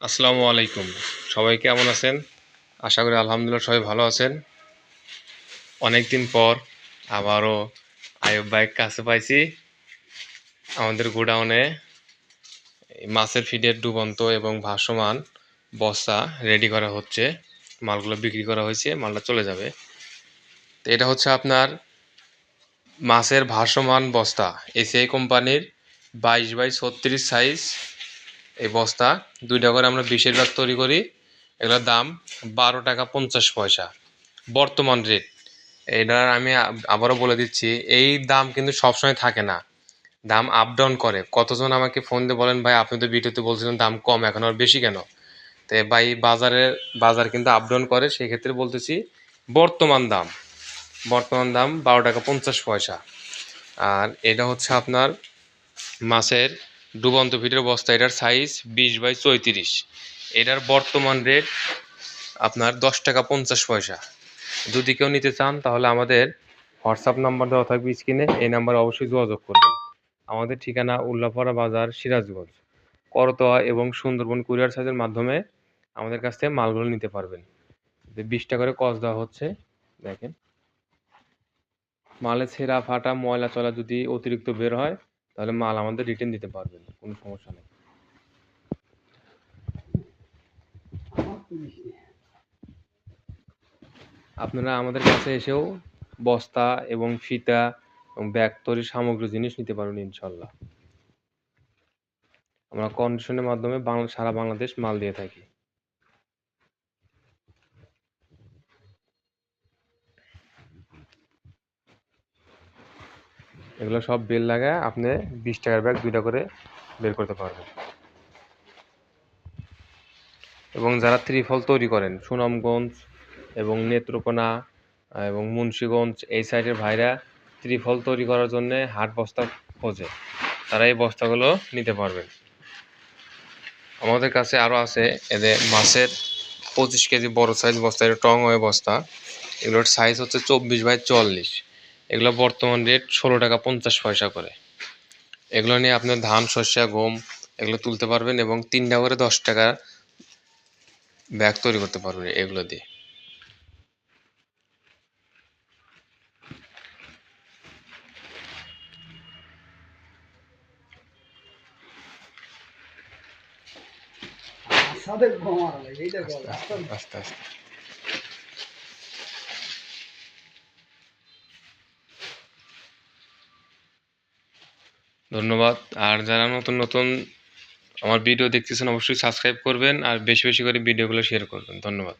আসসালামু আলাইকুম। সবাই কেমন আছেন? আশা করি আলহামদুলিল্লাহ সবাই ভালো আছেন। অনেক দিন পর আবারও আইয়ুব ভাইয়ের কাছে পাইছি। আমাদের গোডাউনে মাছের ফিডের ডুবন্ত এবং ভাসমান বস্তা রেডি করা হচ্ছে। মালগুলো বিক্রি করা হয়েছে, মালটা চলে যাবে। তো এটা হচ্ছে আপনার মাছের ভাসমান বস্তা, এসিআই কোম্পানির 22x36 সাইজ। এই বস্তা 2টা করে আমরা 20-এর ব্যাগ তৈরি করি। এগুলোর দাম 12 টাকা 50 পয়সা বর্তমান রেট। এটার আমি আবারও বলে দিচ্ছি, এই দাম কিন্তু সবসময় থাকে না, দাম আপ ডাউন করে। কতজন আমাকে ফোন দিয়ে বলেন, ভাই আপনি তো ভিডিওতে বলছিলেন দাম কম, এখন আর বেশি কেন? তো ভাই বাজার কিন্তু আপ ডাউন করে, সেই ক্ষেত্রে বলতেছি বর্তমান দাম 12 টাকা 50 পয়সা। আর এটা হচ্ছে আপনার মাছের ডুবন্ত ফিটের বস্তা, এটার সাইজ 20x34। এটার বর্তমান রেট আপনার 10 টাকা 50 পয়সা। যদি কেউ নিতে চান তাহলে আমাদের হোয়াটসঅ্যাপ নাম্বার দেওয়া থাকবে স্ক্রিনে, এই নাম্বারে অবশ্যই যোগাযোগ করবেন। আমাদের ঠিকানা উল্লাপাড়া বাজার, সিরাজগঞ্জ। করতোয়া এবং সুন্দরবন কুরিয়ার সার্ভিসের মাধ্যমে আমাদের কাছ থেকে মালগুলো নিতে পারবেন। 20 টাকা করে কস্ট দেওয়া হচ্ছে। দেখেন, মালে ছেঁড়া ফাটা ময়লা চলা যদি অতিরিক্ত বের হয় তাহলে মাল আমাদের রিটার্ন দিতে পারবেন, কোনো সমস্যা নেই। আপনারা আমাদের কাছে এসেও বস্তা এবং ফিতা এবং ব্যাগ তৈরির সামগ্রী জিনিস নিতে পারবেন ইনশাল্লাহ। আমরা কন্ডিশনের মাধ্যমে সারা বাংলাদেশ মাল দিয়ে থাকি। এগুলো সব বেল লাগায় আপনি 20 টাকার ব্যাগ 2টা করে বের করতে পারবেন। এবং যারা ত্রিফল তৈরি করেন সুনামগঞ্জ এবং নেত্রকোনা এবং মুন্সিগঞ্জ এই সাইডের ভাইরা ত্রিফল তৈরি করার জন্য হাট বস্তা খোঁজে, তারা এই বস্তাগুলো নিতে পারবেন। আমাদের কাছে আরও আছে এদের মাছের 25 কেজি বড় সাইজ বস্তা, এটা টং ওয়ে বস্তা। এগুলোর সাইজ হচ্ছে 24x44। এগুলো বর্তমান রেট 16 টাকা 50 পয়সা করে। এগুলো নিয়ে আপনার ধান, শস্য, গম এগুলো তুলতে পারবেন এবং 3টা করে 10 টাকা ব্যাগ তৈরি করতে পারবেন এগুলো দিয়ে। আস্তে আস্তে। ধন্যবাদ। আর যারা নতুন নতুন আমার ভিডিও দেখতেছেন অবশ্যই সাবস্ক্রাইব করবেন আর বেশি বেশি করে ভিডিওগুলো শেয়ার করবেন। ধন্যবাদ।